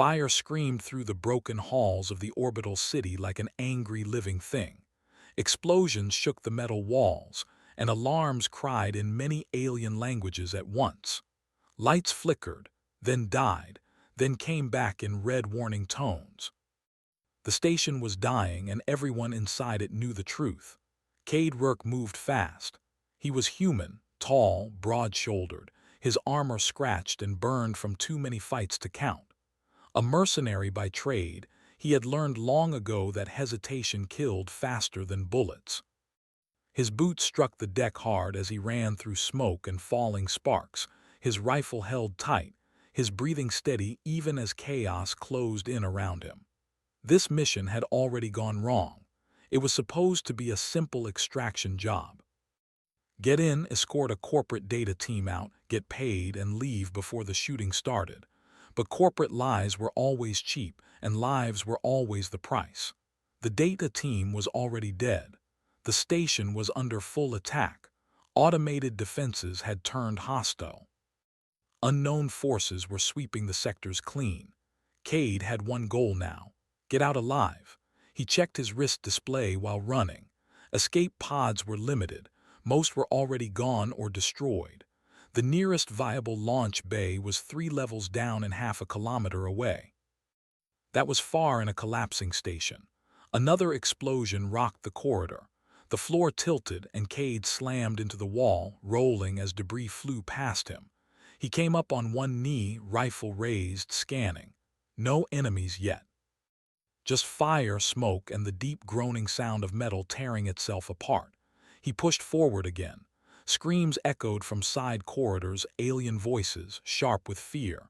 Fire screamed through the broken halls of the orbital city like an angry living thing. Explosions shook the metal walls, and alarms cried in many alien languages at once. Lights flickered, then died, then came back in red warning tones. The station was dying, and everyone inside it knew the truth. Cade Rourke moved fast. He was human, tall, broad-shouldered, his armor scratched and burned from too many fights to count. A mercenary by trade, he had learned long ago that hesitation killed faster than bullets. His boots struck the deck hard as he ran through smoke and falling sparks, his rifle held tight, his breathing steady even as chaos closed in around him. This mission had already gone wrong. It was supposed to be a simple extraction job. Get in, escort a corporate data team out, get paid, and leave before the shooting started. But corporate lies were always cheap, and lives were always the price. The data team was already dead. The station was under full attack. Automated defenses had turned hostile. Unknown forces were sweeping the sectors clean. Cade had one goal now: get out alive. He checked his wrist display while running. Escape pods were limited. Most were already gone or destroyed. The nearest viable launch bay was 3 levels down and half a kilometer away. That was far in a collapsing station. Another explosion rocked the corridor. The floor tilted and Cade slammed into the wall, rolling as debris flew past him. He came up on one knee, rifle raised, scanning. No enemies yet. Just fire, smoke, and the deep groaning sound of metal tearing itself apart. He pushed forward again. Screams echoed from side corridors, alien voices, sharp with fear.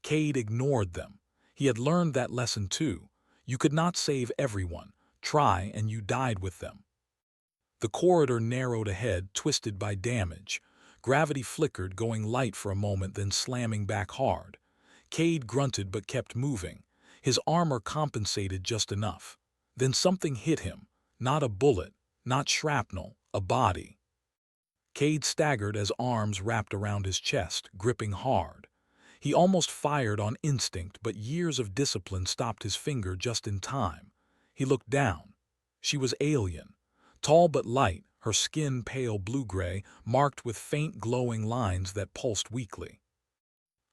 Cade ignored them. He had learned that lesson too. You could not save everyone. Try and you died with them. The corridor narrowed ahead, twisted by damage. Gravity flickered, going light for a moment, then slamming back hard. Cade grunted but kept moving. His armor compensated just enough. Then something hit him. Not a bullet, not shrapnel, a body. Cade staggered as arms wrapped around his chest, gripping hard. He almost fired on instinct, but years of discipline stopped his finger just in time. He looked down. She was alien. Tall but light, her skin pale blue-gray, marked with faint glowing lines that pulsed weakly.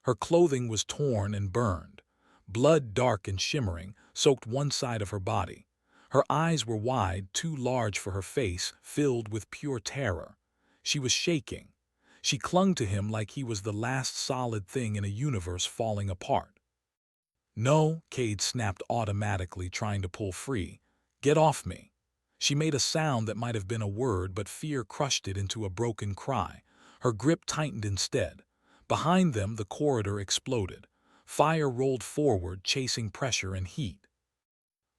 Her clothing was torn and burned. Blood, dark and shimmering, soaked one side of her body. Her eyes were wide, too large for her face, filled with pure terror. She was shaking. She clung to him like he was the last solid thing in a universe falling apart. No, Cade snapped automatically, trying to pull free. Get off me. She made a sound that might have been a word, but fear crushed it into a broken cry. Her grip tightened instead. Behind them, the corridor exploded. Fire rolled forward, chasing pressure and heat.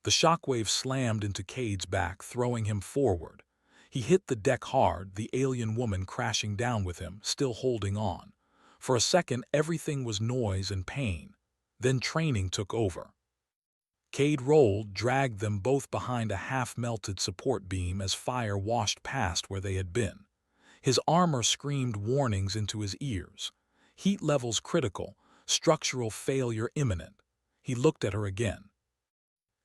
The shockwave slammed into Cade's back, throwing him forward. He hit the deck hard, the alien woman crashing down with him, still holding on. For a second, everything was noise and pain. Then training took over. Cade rolled, dragged them both behind a half-melted support beam as fire washed past where they had been. His armor screamed warnings into his ears. Heat levels critical, structural failure imminent. He looked at her again.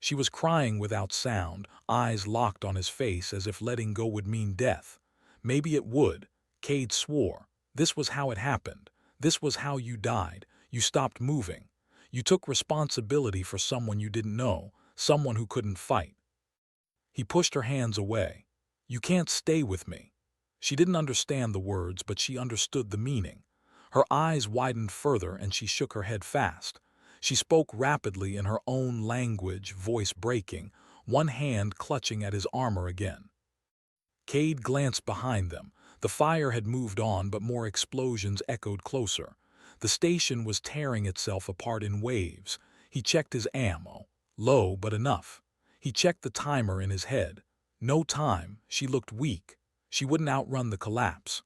She was crying without sound, eyes locked on his face as if letting go would mean death. Maybe it would. Cade swore. This was how it happened. This was how you died. You stopped moving. You took responsibility for someone you didn't know, someone who couldn't fight. He pushed her hands away. You can't stay with me. She didn't understand the words, but she understood the meaning. Her eyes widened further and she shook her head fast. She spoke rapidly in her own language, voice breaking, one hand clutching at his armor again. Cade glanced behind them. The fire had moved on, but more explosions echoed closer. The station was tearing itself apart in waves. He checked his ammo. Low, but enough. He checked the timer in his head. No time. She looked weak. She wouldn't outrun the collapse.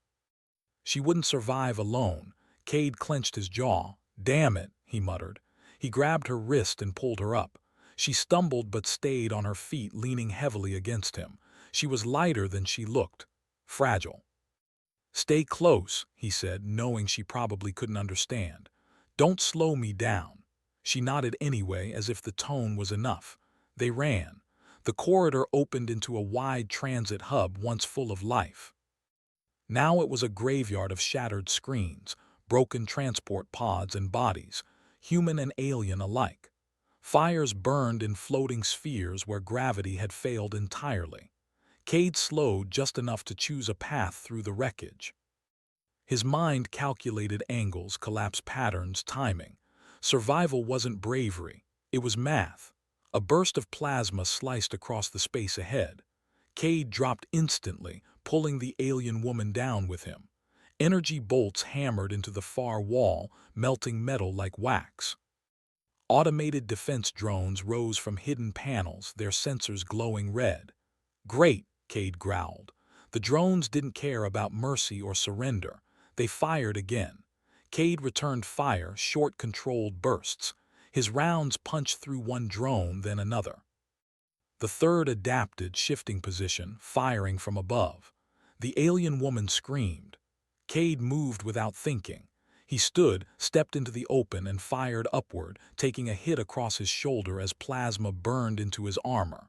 She wouldn't survive alone. Cade clenched his jaw. Damn it, he muttered. He grabbed her wrist and pulled her up. She stumbled but stayed on her feet, leaning heavily against him. She was lighter than she looked. Fragile. Stay close, he said, knowing she probably couldn't understand. Don't slow me down. She nodded anyway, as if the tone was enough. They ran. The corridor opened into a wide transit hub once full of life. Now it was a graveyard of shattered screens, broken transport pods and bodies, human and alien alike. Fires burned in floating spheres where gravity had failed entirely. Cade slowed just enough to choose a path through the wreckage. His mind calculated angles, collapse patterns, timing. Survival wasn't bravery, it was math. A burst of plasma sliced across the space ahead. Cade dropped instantly, pulling the alien woman down with him. Energy bolts hammered into the far wall, melting metal like wax. Automated defense drones rose from hidden panels, their sensors glowing red. "Great," Cade growled. The drones didn't care about mercy or surrender. They fired again. Cade returned fire, short, controlled bursts. His rounds punched through one drone, then another. The third adapted, shifting position, firing from above. The alien woman screamed. Cade moved without thinking. He stood, stepped into the open, and fired upward, taking a hit across his shoulder as plasma burned into his armor.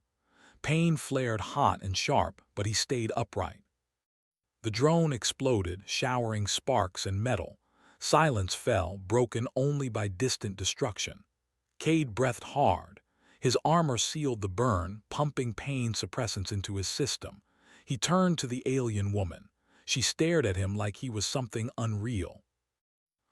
Pain flared hot and sharp, but he stayed upright. The drone exploded, showering sparks and metal. Silence fell, broken only by distant destruction. Cade breathed hard. His armor sealed the burn, pumping pain suppressants into his system. He turned to the alien woman. She stared at him like he was something unreal.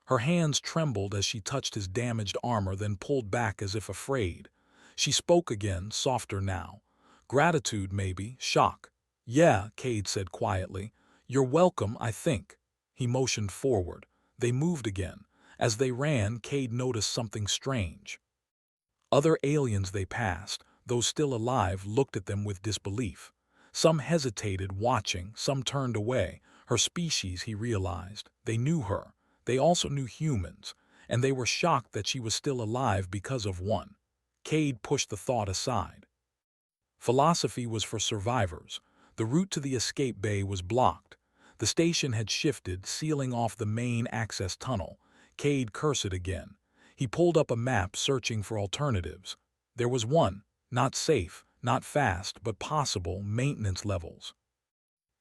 Her hands trembled as she touched his damaged armor, then pulled back as if afraid. She spoke again, softer now. Gratitude, maybe, shock. "Yeah," Cade said quietly. "You're welcome, I think." He motioned forward. They moved again. As they ran, Cade noticed something strange. Other aliens they passed, those still alive, looked at them with disbelief. Some hesitated, watching, some turned away. Her species, he realized. They knew her. They also knew humans, and they were shocked that she was still alive because of one. Cade pushed the thought aside. Philosophy was for survivors. The route to the escape bay was blocked. The station had shifted, sealing off the main access tunnel. Cade cursed again. He pulled up a map, searching for alternatives. There was one, not safe, not fast, but possible, maintenance levels.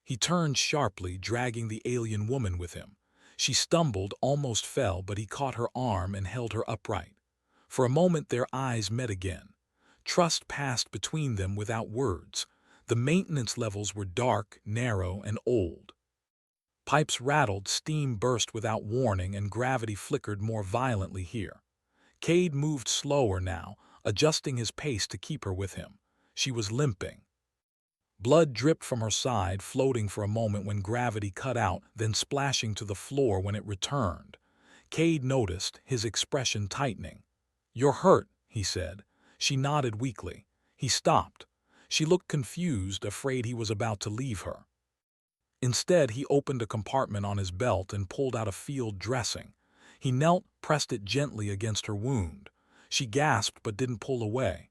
He turned sharply, dragging the alien woman with him. She stumbled, almost fell, but he caught her arm and held her upright. For a moment their eyes met again. Trust passed between them without words. The maintenance levels were dark, narrow, and old. Pipes rattled, steam burst without warning, and gravity flickered more violently here. Cade moved slower now, adjusting his pace to keep her with him. She was limping. Blood dripped from her side, floating for a moment when gravity cut out, then splashing to the floor when it returned. Cade noticed, his expression tightening. "You're hurt," he said. She nodded weakly. He stopped. She looked confused, afraid he was about to leave her. Instead, he opened a compartment on his belt and pulled out a field dressing. He knelt, pressed it gently against her wound. She gasped but didn't pull away.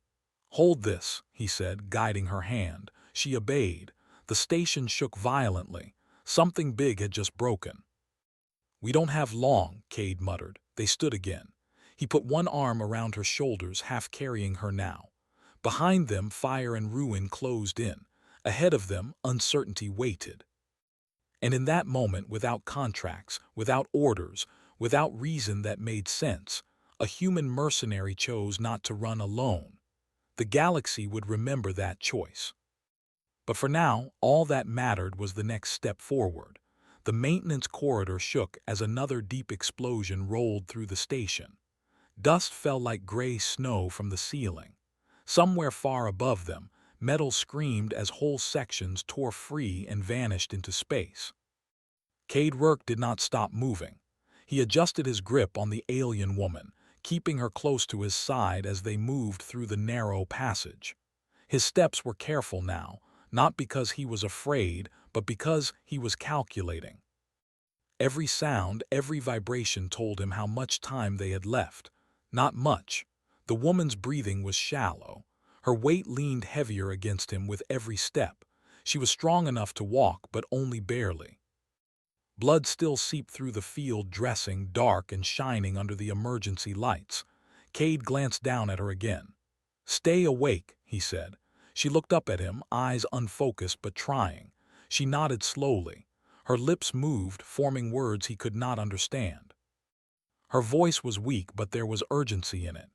"Hold this," he said, guiding her hand. She obeyed. The station shook violently. Something big had just broken. "We don't have long," Cade muttered. They stood again. He put one arm around her shoulders, half carrying her now. Behind them, fire and ruin closed in. Ahead of them, uncertainty waited. And in that moment, without contracts, without orders, without reason that made sense, a human mercenary chose not to run alone. The galaxy would remember that choice. But for now, all that mattered was the next step forward. The maintenance corridor shook as another deep explosion rolled through the station. Dust fell like gray snow from the ceiling. Somewhere far above them, metal screamed as whole sections tore free and vanished into space. Cade Rourke did not stop moving. He adjusted his grip on the alien woman, keeping her close to his side as they moved through the narrow passage. His steps were careful now, not because he was afraid, but because he was calculating. Every sound, every vibration told him how much time they had left. Not much. The woman's breathing was shallow. Her weight leaned heavier against him with every step. She was strong enough to walk, but only barely. Blood still seeped through the field dressing, dark and shining under the emergency lights. Cade glanced down at her again. "Stay awake," he said. She looked up at him, eyes unfocused but trying. She nodded slowly. Her lips moved, forming words he could not understand. Her voice was weak, but there was urgency in it.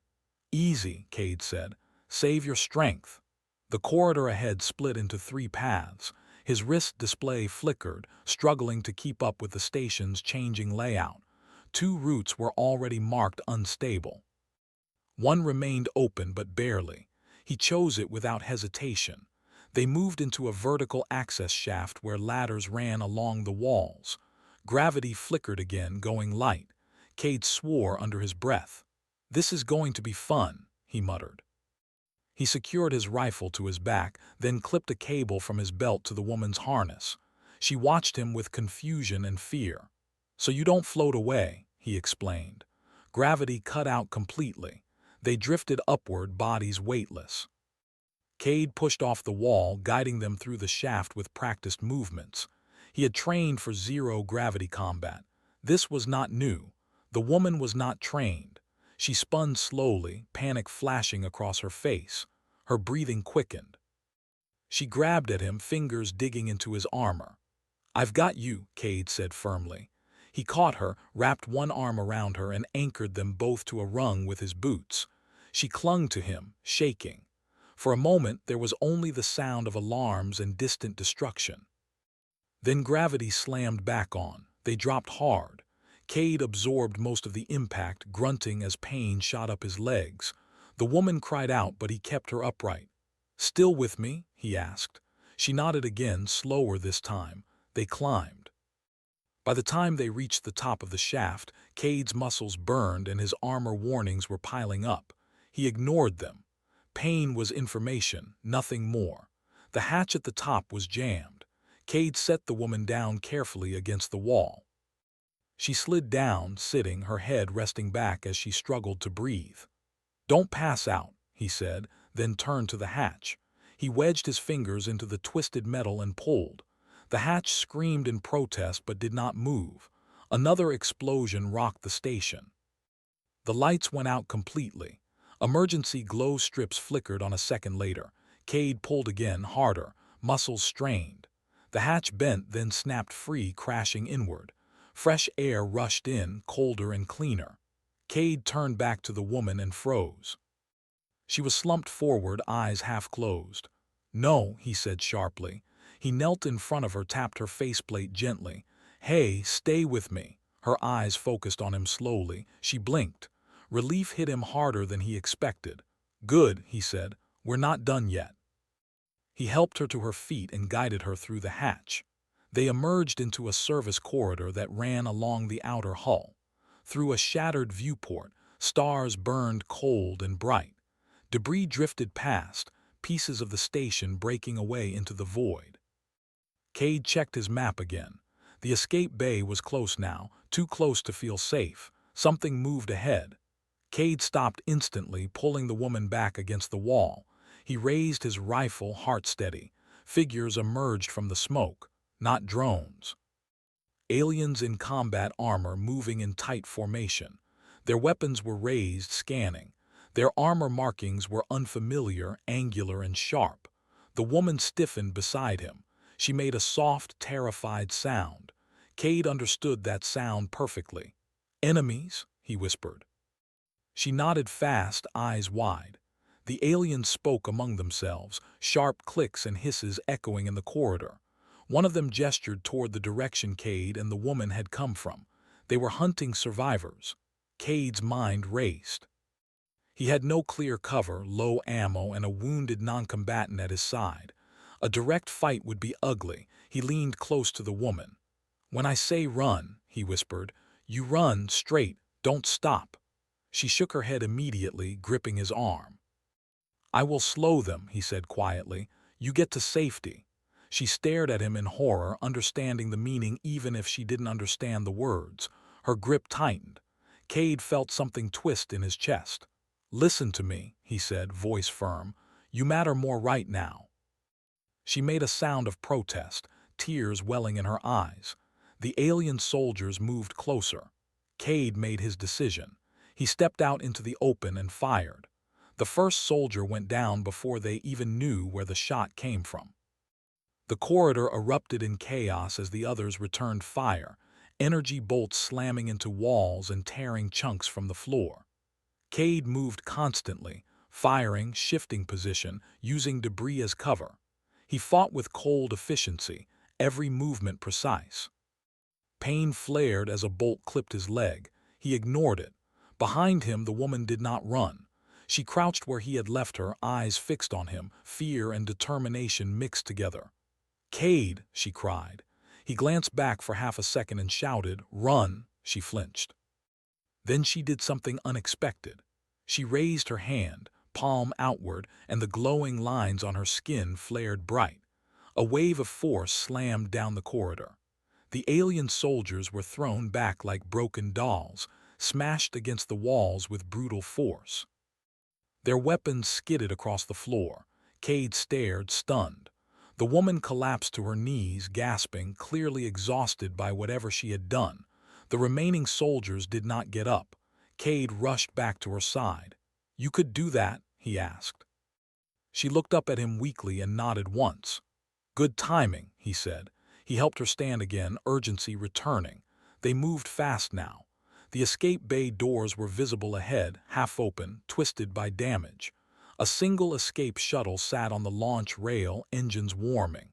"Easy," Cade said. "Save your strength." The corridor ahead split into 3 paths. His wrist display flickered, struggling to keep up with the station's changing layout. 2 routes were already marked unstable. One remained open, but barely. He chose it without hesitation. They moved into a vertical access shaft where ladders ran along the walls. Gravity flickered again, going light. Cade swore under his breath. "This is going to be fun," he muttered. He secured his rifle to his back, then clipped a cable from his belt to the woman's harness. She watched him with confusion and fear. "So you don't float away," he explained. Gravity cut out completely. They drifted upward, bodies weightless. Cade pushed off the wall, guiding them through the shaft with practiced movements. He had trained for zero-gravity combat. This was not new. The woman was not trained. She spun slowly, panic flashing across her face. Her breathing quickened. She grabbed at him, fingers digging into his armor. "I've got you," Cade said firmly. He caught her, wrapped one arm around her, and anchored them both to a rung with his boots. She clung to him, shaking. For a moment there was only the sound of alarms and distant destruction. Then gravity slammed back on. They dropped hard. Cade absorbed most of the impact, grunting as pain shot up his legs. The woman cried out, but he kept her upright. "Still with me?" he asked. She nodded again, slower this time. They climbed. By the time they reached the top of the shaft, Cade's muscles burned and his armor warnings were piling up. He ignored them. Pain was information, nothing more. The hatch at the top was jammed. Cade set the woman down carefully against the wall. She slid down, sitting, her head resting back as she struggled to breathe. "Don't pass out," he said, then turned to the hatch. He wedged his fingers into the twisted metal and pulled. The hatch screamed in protest but did not move. Another explosion rocked the station. The lights went out completely. Emergency glow strips flickered on a second later. Cade pulled again, harder, muscles strained. The hatch bent, then snapped free, crashing inward. Fresh air rushed in, colder and cleaner. Cade turned back to the woman and froze. She was slumped forward, eyes half closed. "No," he said sharply. He knelt in front of her, tapped her faceplate gently. "Hey, stay with me." Her eyes focused on him slowly. She blinked. Relief hit him harder than he expected. "Good," he said. "We're not done yet." He helped her to her feet and guided her through the hatch. They emerged into a service corridor that ran along the outer hull. Through a shattered viewport, stars burned cold and bright. Debris drifted past, pieces of the station breaking away into the void. Cade checked his map again. The escape bay was close now, too close to feel safe. Something moved ahead. Cade stopped instantly, pulling the woman back against the wall. He raised his rifle, heart steady. Figures emerged from the smoke, not drones. Aliens in combat armor moving in tight formation. Their weapons were raised, scanning. Their armor markings were unfamiliar, angular and sharp. The woman stiffened beside him. She made a soft, terrified sound. Cade understood that sound perfectly. "Enemies?" he whispered. She nodded fast, eyes wide. The aliens spoke among themselves, sharp clicks and hisses echoing in the corridor. One of them gestured toward the direction Cade and the woman had come from. They were hunting survivors. Cade's mind raced. He had no clear cover, low ammo, and a wounded non-combatant at his side. A direct fight would be ugly. He leaned close to the woman. "When I say run," he whispered, "you run straight, don't stop." She shook her head immediately, gripping his arm. "I will slow them," he said quietly. "You get to safety." She stared at him in horror, understanding the meaning even if she didn't understand the words. Her grip tightened. Cade felt something twist in his chest. "Listen to me," he said, voice firm. "You matter more right now." She made a sound of protest, tears welling in her eyes. The alien soldiers moved closer. Cade made his decision. He stepped out into the open and fired. The first soldier went down before they even knew where the shot came from. The corridor erupted in chaos as the others returned fire, energy bolts slamming into walls and tearing chunks from the floor. Cade moved constantly, firing, shifting position, using debris as cover. He fought with cold efficiency, every movement precise. Pain flared as a bolt clipped his leg. He ignored it. Behind him, the woman did not run. She crouched where he had left her, eyes fixed on him, fear and determination mixed together. "Cade!" she cried. He glanced back for half a second and shouted, "Run!" She flinched. Then she did something unexpected. She raised her hand, palm outward, and the glowing lines on her skin flared bright. A wave of force slammed down the corridor. The alien soldiers were thrown back like broken dolls, smashed against the walls with brutal force. Their weapons skidded across the floor. Cade stared, stunned. The woman collapsed to her knees, gasping, clearly exhausted by whatever she had done. The remaining soldiers did not get up. Cade rushed back to her side. "You could do that?" he asked. She looked up at him weakly and nodded once. "Good timing," he said. He helped her stand again, urgency returning. They moved fast now. The escape bay doors were visible ahead, half open, twisted by damage. A single escape shuttle sat on the launch rail, engines warming.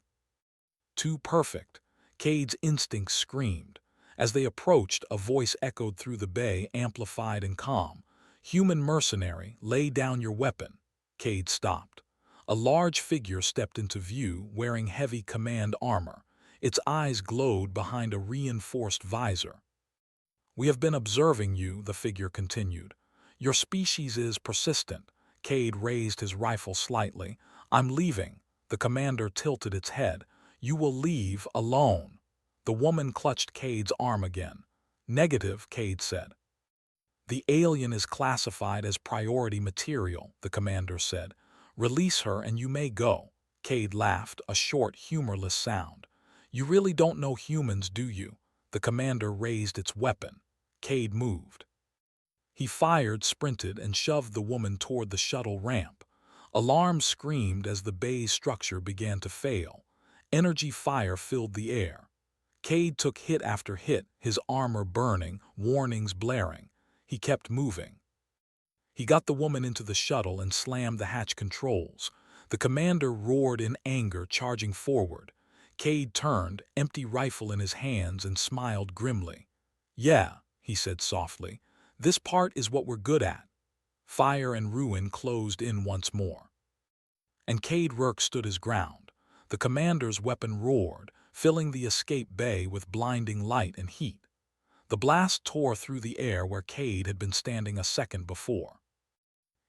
Too perfect. Cade's instincts screamed. As they approached, a voice echoed through the bay, amplified and calm. "Human mercenary, lay down your weapon." Cade stopped. A large figure stepped into view, wearing heavy command armor. Its eyes glowed behind a reinforced visor. "We have been observing you," the figure continued. "Your species is persistent." Cade raised his rifle slightly. "I'm leaving." The commander tilted its head. "You will leave alone." The woman clutched Cade's arm again. "Negative," Cade said. "The alien is classified as priority material," the commander said. "Release her and you may go." Cade laughed, a short, humorless sound. "You really don't know humans, do you?" The commander raised its weapon. Cade moved. He fired, sprinted, and shoved the woman toward the shuttle ramp. Alarms screamed as the bay's structure began to fail. Energy fire filled the air. Cade took hit after hit, his armor burning, warnings blaring. He kept moving. He got the woman into the shuttle and slammed the hatch controls. The commander roared in anger, charging forward. Cade turned, empty rifle in his hands, and smiled grimly. "Yeah," he said softly, "this part is what we're good at." Fire and ruin closed in once more. And Cade Rourke stood his ground. The commander's weapon roared, filling the escape bay with blinding light and heat. The blast tore through the air where Cade had been standing a second before.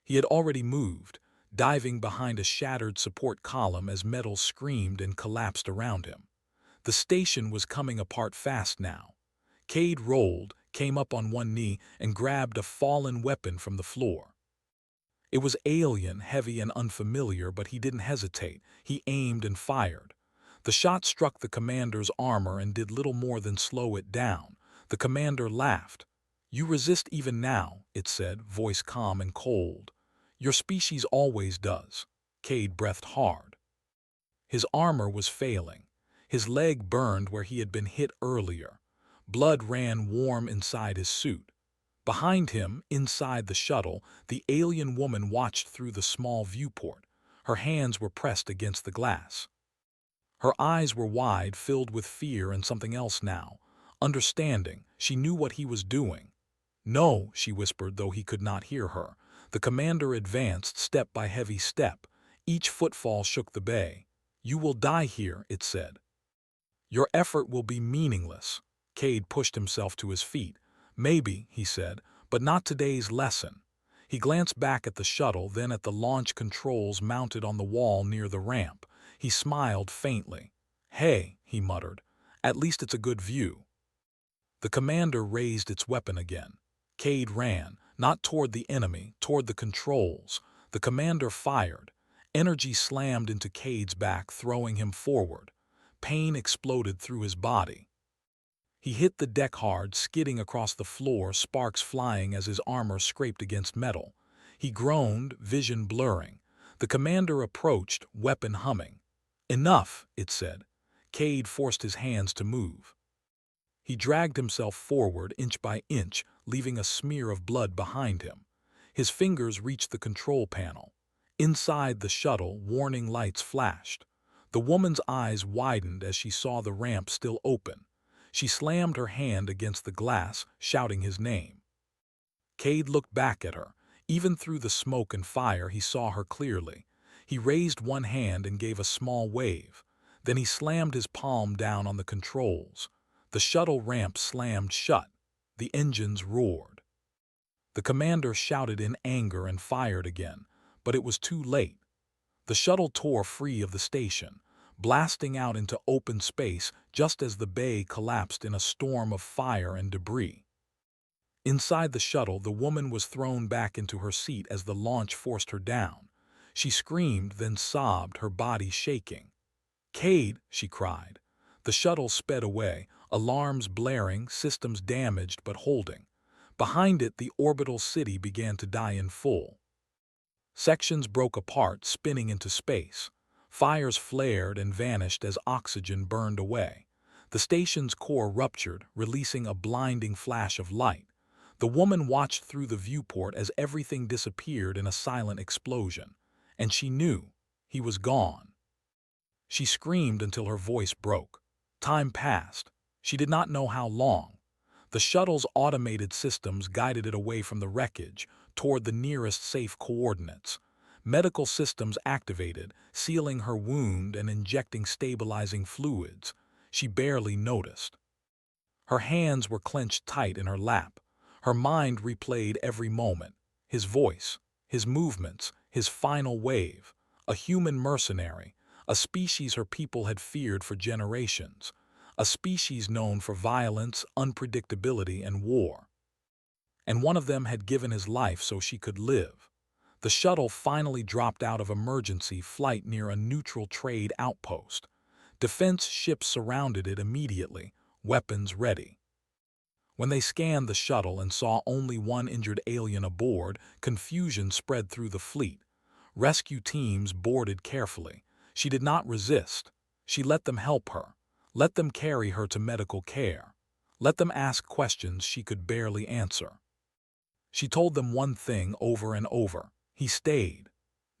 He had already moved, diving behind a shattered support column as metal screamed and collapsed around him. The station was coming apart fast now. Cade rolled, came up on one knee, and grabbed a fallen weapon from the floor. It was alien, heavy and unfamiliar, but he didn't hesitate. He aimed and fired. The shot struck the commander's armor and did little more than slow it down. The commander laughed. "You resist even now," it said, voice calm and cold. "Your species always does." Cade breathed hard. His armor was failing. His leg burned where he had been hit earlier. Blood ran warm inside his suit. Behind him, inside the shuttle, the alien woman watched through the small viewport. Her hands were pressed against the glass. Her eyes were wide, filled with fear and something else now. Understanding, she knew what he was doing. "No," she whispered, though he could not hear her. The commander advanced, step by heavy step. Each footfall shook the bay. "You will die here," it said. "Your effort will be meaningless." Cade pushed himself to his feet. "Maybe," he said, "but not today's lesson." He glanced back at the shuttle, then at the launch controls mounted on the wall near the ramp. He smiled faintly. "Hey," he muttered, "at least it's a good view." The commander raised its weapon again. Cade ran, not toward the enemy, toward the controls. The commander fired. Energy slammed into Cade's back, throwing him forward. Pain exploded through his body. He hit the deck hard, skidding across the floor, sparks flying as his armor scraped against metal. He groaned, vision blurring. The commander approached, weapon humming. "Enough," it said. Cade forced his hands to move. He dragged himself forward inch by inch, leaving a smear of blood behind him. His fingers reached the control panel. Inside the shuttle, warning lights flashed. The woman's eyes widened as she saw the ramp still open. She slammed her hand against the glass, shouting his name. Cade looked back at her. Even through the smoke and fire, he saw her clearly. He raised one hand and gave a small wave. Then he slammed his palm down on the controls. The shuttle ramp slammed shut. The engines roared. The commander shouted in anger and fired again, but it was too late. The shuttle tore free of the station, blasting out into open space just as the bay collapsed in a storm of fire and debris. Inside the shuttle, the woman was thrown back into her seat as the launch forced her down. She screamed, then sobbed, her body shaking. "Cade!" she cried. The shuttle sped away, alarms blaring, systems damaged but holding. Behind it, the orbital city began to die in full. Sections broke apart, spinning into space. Fires flared and vanished as oxygen burned away. The station's core ruptured, releasing a blinding flash of light. The woman watched through the viewport as everything disappeared in a silent explosion. And she knew he was gone. She screamed until her voice broke. Time passed. She did not know how long. The shuttle's automated systems guided it away from the wreckage, toward the nearest safe coordinates. Medical systems activated, sealing her wound and injecting stabilizing fluids. She barely noticed. Her hands were clenched tight in her lap. Her mind replayed every moment. His voice, his movements, his final wave. A human mercenary, a species her people had feared for generations. A species known for violence, unpredictability, and war. And one of them had given his life so she could live. The shuttle finally dropped out of emergency flight near a neutral trade outpost. Defense ships surrounded it immediately, weapons ready. When they scanned the shuttle and saw only one injured alien aboard, confusion spread through the fleet. Rescue teams boarded carefully. She did not resist. She let them help her. Let them carry her to medical care. Let them ask questions she could barely answer. She told them one thing over and over. He stayed.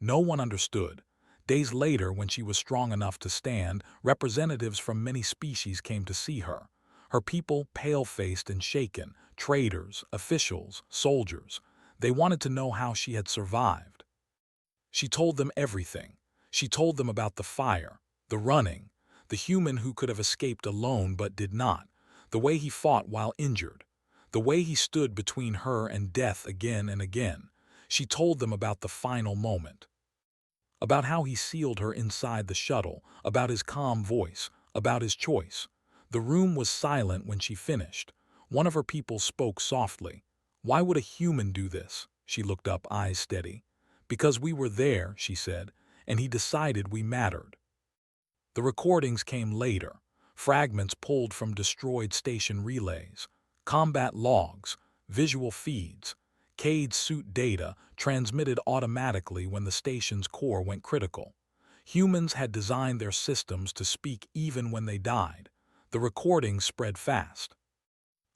No one understood. Days later, when she was strong enough to stand, representatives from many species came to see her. Her people, pale-faced and shaken, traders, officials, soldiers. They wanted to know how she had survived. She told them everything. She told them about the fire, the running, the human who could have escaped alone but did not, the way he fought while injured, the way he stood between her and death again and again. She told them about the final moment, about how he sealed her inside the shuttle, about his calm voice, about his choice. The room was silent when she finished. One of her people spoke softly. "Why would a human do this?" She looked up, eyes steady. "Because we were there," she said, "and he decided we mattered." The recordings came later, fragments pulled from destroyed station relays, combat logs, visual feeds, Cade's suit data transmitted automatically when the station's core went critical. Humans had designed their systems to speak even when they died. The recordings spread fast.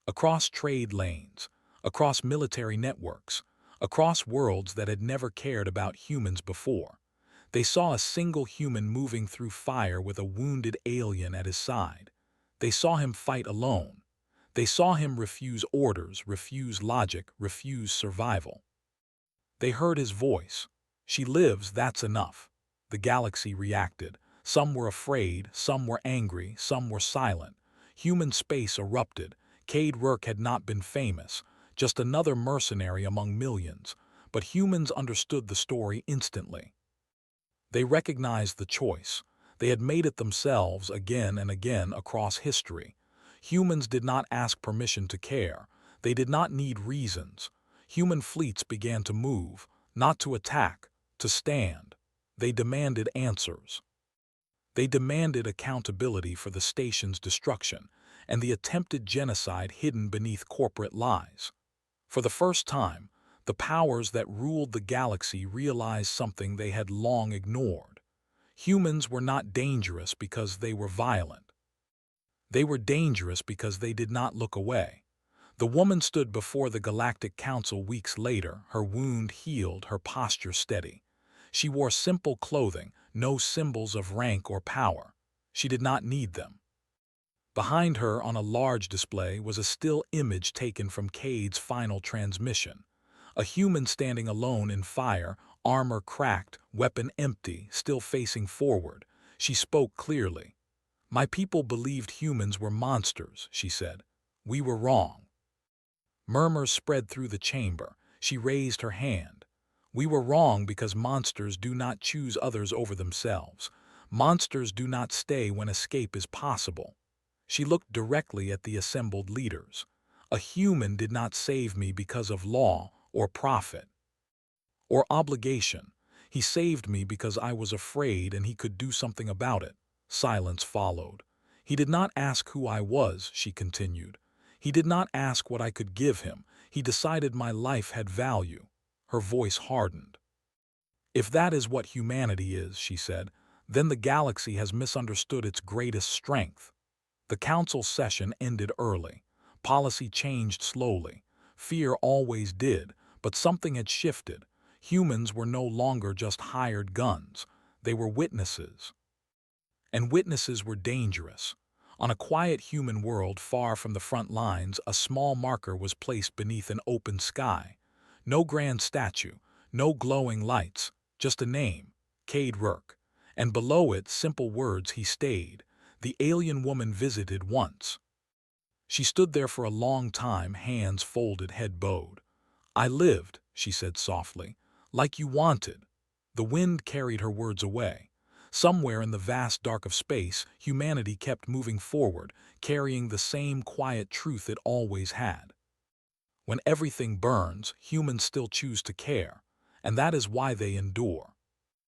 Across trade lanes, across military networks, across worlds that had never cared about humans before. They saw a single human moving through fire with a wounded alien at his side. They saw him fight alone. They saw him refuse orders, refuse logic, refuse survival. They heard his voice. "She lives, that's enough." The galaxy reacted. Some were afraid, some were angry, some were silent. Human space erupted. Cade Rourke had not been famous, just another mercenary among millions. But humans understood the story instantly. They recognized the choice. They had made it themselves again and again across history. Humans did not ask permission to care. They did not need reasons. Human fleets began to move, not to attack, to stand. They demanded answers. They demanded accountability for the station's destruction, and the attempted genocide hidden beneath corporate lies. For the first time, the powers that ruled the galaxy realized something they had long ignored. Humans were not dangerous because they were violent. They were dangerous because they did not look away. The woman stood before the Galactic Council weeks later, her wound healed, her posture steady. She wore simple clothing, no symbols of rank or power. She did not need them. Behind her on a large display was a still image taken from Cade's final transmission. A human standing alone in fire, armor cracked, weapon empty, still facing forward. She spoke clearly. "My people believed humans were monsters," she said. "We were wrong." Murmurs spread through the chamber. She raised her hand. "We were wrong because monsters do not choose others over themselves. Monsters do not stay when escape is possible." She looked directly at the assembled leaders. "A human did not save me because of law or profit or obligation. He saved me because I was afraid and he could do something about it." Silence followed. "He did not ask who I was," she continued. "He did not ask what I could give him. He decided my life had value." Her voice hardened. "If that is what humanity is," she said, "then the galaxy has misunderstood its greatest strength." The council session ended early. Policy changed slowly. Fear always did, but something had shifted. Humans were no longer just hired guns. They were witnesses. And witnesses were dangerous. On a quiet human world far from the front lines, a small marker was placed beneath an open sky. No grand statue, no glowing lights, just a name, Cade Rourke. And below it, simple words: "He stayed." The alien woman visited once. She stood there for a long time, hands folded, head bowed. "I lived," she said softly, "like you wanted." The wind carried her words away. Somewhere in the vast dark of space, humanity kept moving forward, carrying the same quiet truth it always had. When everything burns, humans still choose to care, and that is why they endure.